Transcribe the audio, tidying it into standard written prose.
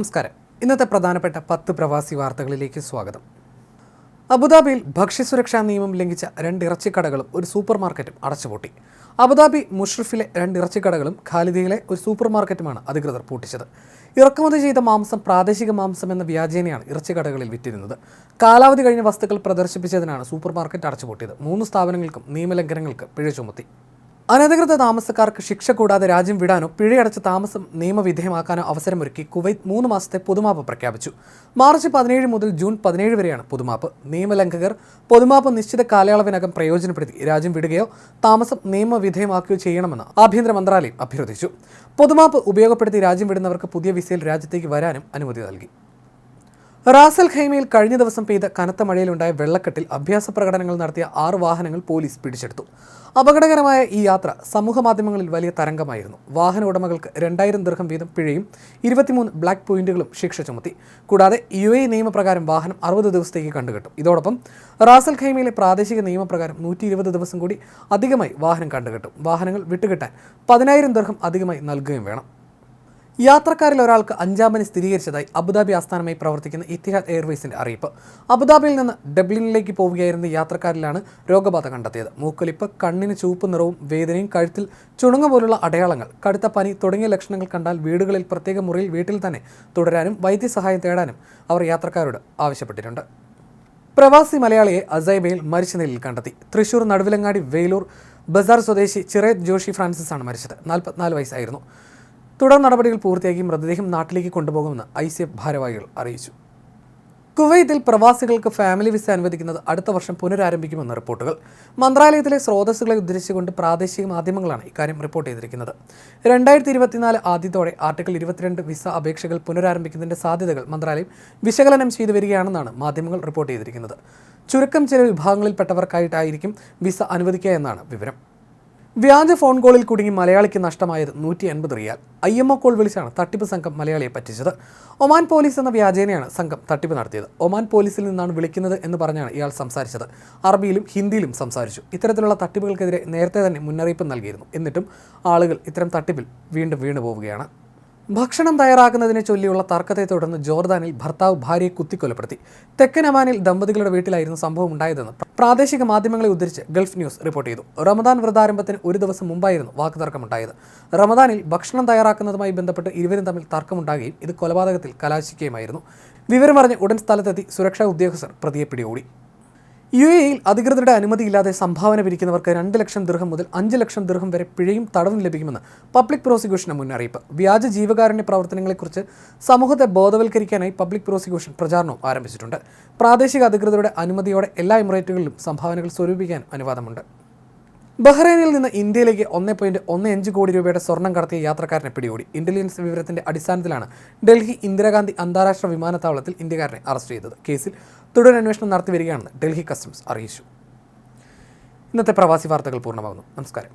നമസ്കാരം. ഇന്നത്തെ പ്രധാനപ്പെട്ട 10 പ്രവാസി വാർത്തകളിലേക്ക് സ്വാഗതം. അബുദാബിയിൽ ഭക്ഷ്യസുരക്ഷാ നിയമം ലംഘിച്ച 2 ഇറച്ചിക്കടകളും ഒരു സൂപ്പർ മാർക്കറ്റും അടച്ചുപൂട്ടി. അബുദാബി മുഷ്രിഫിലെ 2 ഇറച്ചിക്കടകളും ഖാലിദിയിലെ ഒരു സൂപ്പർ മാർക്കറ്റുമാണ് അധികൃതർ പൂട്ടിച്ചത്. ഇറക്കുമതി ചെയ്ത മാംസം പ്രാദേശിക മാംസം എന്ന വ്യാജേനയാണ് ഇറച്ചിക്കടകളിൽ വിറ്റിരുന്നത്. കാലാവധി കഴിഞ്ഞ വസ്തുക്കൾ പ്രദർശിപ്പിച്ചതിനാണ് സൂപ്പർ മാർക്കറ്റ് അടച്ചുപൂട്ടിയത്. 3 സ്ഥാപനങ്ങൾക്കും നിയമലംഘനങ്ങൾക്ക് പിഴ ചുമത്തി. അനധികൃത താമസക്കാർക്ക് ശിക്ഷ കൂടാതെ രാജ്യം വിടാനോ പിഴയടച്ച് താമസം നിയമവിധേയമാക്കാനോ അവസരമൊരുക്കി കുവൈറ്റ് 3 മാസത്തെ പൊതുമാപ്പ് പ്രഖ്യാപിച്ചു. മാർച്ച് 17 മുതൽ ജൂൺ 17 വരെയാണ് പൊതുമാപ്പ്. നിയമലംഘകർ പൊതുമാപ്പ് നിശ്ചിത കാലയളവിനകം പ്രയോജനപ്പെടുത്തി രാജ്യം വിടുകയോ താമസം നിയമവിധേയമാക്കുകയോ ചെയ്യണമെന്ന് ആഭ്യന്തര മന്ത്രാലയം അഭ്യർത്ഥിച്ചു. പൊതുമാപ്പ് ഉപയോഗപ്പെടുത്തി രാജ്യം വിടുന്നവർക്ക് പുതിയ വിസയിൽ രാജ്യത്തേക്ക് വരാനും അനുമതി നൽകി. റാസൽ ഖൈമയിൽ കഴിഞ്ഞ ദിവസം പെയ്ത കനത്ത മഴയിലുണ്ടായ വെള്ളക്കെട്ടിൽ അഭ്യാസ പ്രകടനങ്ങൾ നടത്തിയ 6 വാഹനങ്ങൾ പോലീസ് പിടിച്ചെടുത്തു. അപകടകരമായ ഈ യാത്ര സമൂഹമാധ്യമങ്ങളിൽ വലിയ തരംഗമായിരുന്നു. വാഹന ഉടമകൾക്ക് 2000 ദിർഹം വീതം പിഴയും 23 ബ്ലാക്ക് പോയിന്റുകളും ശിക്ഷ ചുമത്തി. കൂടാതെ UAE നിയമപ്രകാരം വാഹനം 60 ദിവസത്തേക്ക് കണ്ടുകെട്ടും. ഇതോടൊപ്പം റാസൽ ഖൈമയിലെ പ്രാദേശിക നിയമപ്രകാരം 120 ദിവസം കൂടി അധികമായി വാഹനം കണ്ടുകെട്ടും. വാഹനങ്ങൾ വിട്ടുകിട്ടാൻ 10,000 ദിർഹം അധികമായി നൽകുകയും വേണം. യാത്രക്കാരിൽ ഒരാൾക്ക് 5ാം പനി സ്ഥിരീകരിച്ചതായി അബുദാബി ആസ്ഥാനമായി പ്രവർത്തിക്കുന്ന ഇത്തിഹാദ് എയർവേസിന്റെ അറിയിപ്പ്. അബുദാബിയിൽ നിന്ന് ഡബ്ലിനിലേക്ക് പോവുകയായിരുന്ന യാത്രക്കാരിലാണ് രോഗബാധ കണ്ടെത്തിയത്. മൂക്കൊലിപ്പ്, കണ്ണിന് ചുവപ്പ് നിറവും വേദനയും, കഴുത്തിൽ ചുണങ്ങ പോലുള്ള അടയാളങ്ങൾ, കടുത്ത പനി തുടങ്ങിയ ലക്ഷണങ്ങൾ കണ്ടാൽ വീടുകളിൽ പ്രത്യേക മുറിയിൽ വീട്ടിൽ തന്നെ തുടരാനും വൈദ്യസഹായം തേടാനും അവർ യാത്രക്കാരോട് ആവശ്യപ്പെട്ടിട്ടുണ്ട്. പ്രവാസി മലയാളിയെ അസൈബയിൽ മരിച്ച നിലയിൽ കണ്ടെത്തി. തൃശൂർ നടുവിലങ്ങാടി വേലൂർ ബസാർ സ്വദേശി ചിറേത് ജോഷി ഫ്രാൻസിസ് ആണ് മരിച്ചത്. 44 വയസ്സായിരുന്നു. തുടർ നടപടികൾ പൂർത്തിയാക്കി മൃതദേഹം നാട്ടിലേക്ക് കൊണ്ടുപോകുമെന്ന് ICF ഭാരവാഹികൾ അറിയിച്ചു. കുവൈത്തിൽ പ്രവാസികൾക്ക് ഫാമിലി വിസ അനുവദിക്കുന്നത് അടുത്ത വർഷം പുനരാരംഭിക്കുമെന്ന് റിപ്പോർട്ടുകൾ. മന്ത്രാലയത്തിലെ സ്രോതസ്സുകളെ ഉദ്ധരിച്ചുകൊണ്ട് പ്രാദേശിക മാധ്യമങ്ങളാണ് ഇക്കാര്യം റിപ്പോർട്ട് ചെയ്തിരിക്കുന്നത്. 2024 ആദ്യത്തോടെ ആർട്ടിക്കിൾ 22 വിസ അപേക്ഷകൾ പുനരാരംഭിക്കുന്നതിന്റെ സാധ്യതകൾ മന്ത്രാലയം വിശകലനം ചെയ്തു വരികയാണെന്നാണ് മാധ്യമങ്ങൾ റിപ്പോർട്ട് ചെയ്തിരിക്കുന്നത്. ചുരുക്കം ചില വിഭാഗങ്ങളിൽപ്പെട്ടവർക്കായിട്ടായിരിക്കും വിസ അനുവദിക്കുക എന്നാണ് വിവരം. വ്യാജ ഫോൺ കോളിൽ കുടുങ്ങി മലയാളിക്ക് നഷ്ടമായത് 180 റിയാൽ. IMO കോൾ വിളിച്ചാണ് തട്ടിപ്പ് സംഘം മലയാളിയെ പറ്റിച്ചത്. ഒമാൻ പോലീസ് എന്ന വ്യാജേനയാണ് സംഘം തട്ടിപ്പ് നടത്തിയത്. ഒമാൻ പോലീസിൽ നിന്നാണ് വിളിക്കുന്നത് എന്ന് പറഞ്ഞാണ് ഇയാൾ സംസാരിച്ചത്. അറബിയിലും ഹിന്ദിയിലും സംസാരിച്ചു. ഇത്തരത്തിലുള്ള തട്ടിപ്പുകൾക്കെതിരെ നേരത്തെ തന്നെ മുന്നറിയിപ്പ് നൽകിയിരുന്നു. എന്നിട്ടും ആളുകൾ ഇത്തരം തട്ടിപ്പിൽ വീണ്ടും വീണു പോവുകയാണ്. ഭക്ഷണം തയ്യാറാക്കുന്നതിനെ ചൊല്ലിയുള്ള തർക്കത്തെ തുടർന്ന് ജോർദാനിൽ ഭർത്താവ് ഭാര്യയെ കുത്തിക്കൊലപ്പെടുത്തി. തെക്കൻ ഒമാനിൽ ദമ്പതികളുടെ വീട്ടിലായിരുന്നു സംഭവം ഉണ്ടായതെന്ന് പ്രാദേശിക മാധ്യമങ്ങളെ ഉദ്ധരിച്ച് ഗൾഫ് ന്യൂസ് റിപ്പോർട്ട് ചെയ്തു. റമദാൻ വ്രതാരംഭത്തിന് ഒരു ദിവസം മുമ്പായിരുന്നു വാക്കുതർക്കമുണ്ടായത്. റമദാനിൽ ഭക്ഷണം തയ്യാറാക്കുന്നതുമായി ബന്ധപ്പെട്ട് ഇരുവരും തമ്മിൽ തർക്കമുണ്ടാകുകയും ഇത് കൊലപാതകത്തിൽ കലാശിക്കുകയുമായിരുന്നു. വിവരമറിഞ്ഞ് ഉടൻ സ്ഥലത്തെത്തി സുരക്ഷാ ഉദ്യോഗസ്ഥർ പ്രതിയെ പിടികൂടി. UAEയിൽ അധികൃതരുടെ അനുമതിയില്ലാതെ സംഭാവന പിരിക്കുന്നവർക്ക് 2 ലക്ഷം ദിർഹം മുതൽ 5 ലക്ഷം ദിർഹം വരെ പിഴയും തടവും ലഭിക്കുമെന്ന് പബ്ലിക് പ്രോസിക്യൂഷന് മുന്നറിയിപ്പ്. വ്യാജ ജീവകാരുണ്യ പ്രവർത്തനങ്ങളെക്കുറിച്ച് സമൂഹത്തെ ബോധവൽക്കരിക്കാനായി പബ്ലിക് പ്രോസിക്യൂഷൻ പ്രചാരണവും ആരംഭിച്ചിട്ടുണ്ട്. പ്രാദേശിക അധികൃതരുടെ അനുമതിയോടെ എല്ലാ എമിറേറ്റുകളിലും സംഭാവനകൾ സ്വരൂപിക്കാൻ അനുവാദമുണ്ട്. ബഹ്റൈനിൽ നിന്ന് ഇന്ത്യയിലേക്ക് 1.15 കോടി രൂപയുടെ സ്വർണം കടത്തിയ യാത്രക്കാരനെ പിടികൂടി. ഇന്റലിജൻസ് വിവരത്തിന്റെ അടിസ്ഥാനത്തിലാണ് ഡൽഹി ഇന്ദിരാഗാന്ധി അന്താരാഷ്ട്ര വിമാനത്താവളത്തിൽ ഇന്ത്യക്കാരനെ അറസ്റ്റ് ചെയ്തത്. കേസിൽ തുടരന്വേഷണം നടത്തി വരികയാണെന്ന് ഡൽഹി കസ്റ്റംസ് അറിയിച്ചു. ഇന്നത്തെ പ്രവാസി വാർത്തകൾ പൂർണ്ണമാകുന്നു. നമസ്കാരം.